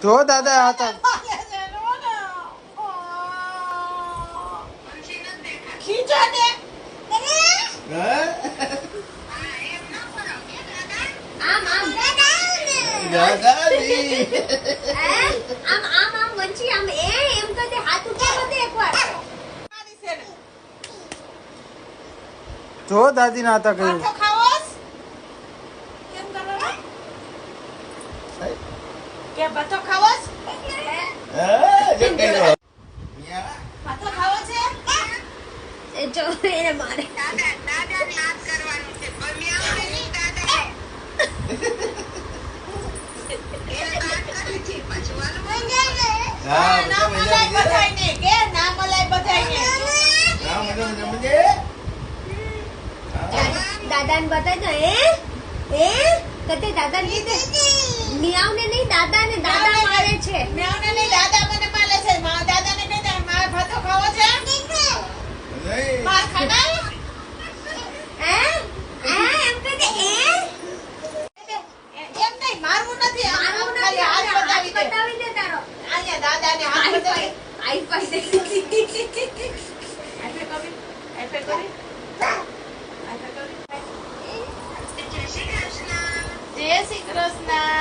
જો દાદા હતા ખીચો ને આમ આમ દાદાજી આમ આમ આમ વંચી આમ એમ તો તે હાથ ઉપર વધે એકવાર જો દાદી ના હતા કહ્યું આખો ખાવોસ કેમ કરો કે બતો ખાવોસ બતો ખાવો છે એ જો એને મારે દાદાને યાદ કરવાનું છે મમ્મી આવે નહીં દાદા એ કાટ કરી છે પછવાલું ના મલાઈ બધાઈને કે ના મલાઈ બધાઈને દાદાને બતાય તો એ કતે દાદાને લીધે મિયાવને નહીં દાદાને દાદા મારે છે મિયાવને નહીં દાદા મને મારે છે મા દાદાને કહી દે મારે ભાતો ખાવો છે માર ખાના એમ કહી દે એમ નહીં મારવું નથી મારવું ખાલી હાથ બતાવી દે તારો અહીંયા દાદાને હાથ બતાવી આઈ પાઈ દે આઈ કરી જય શ્રી કૃષ્ણ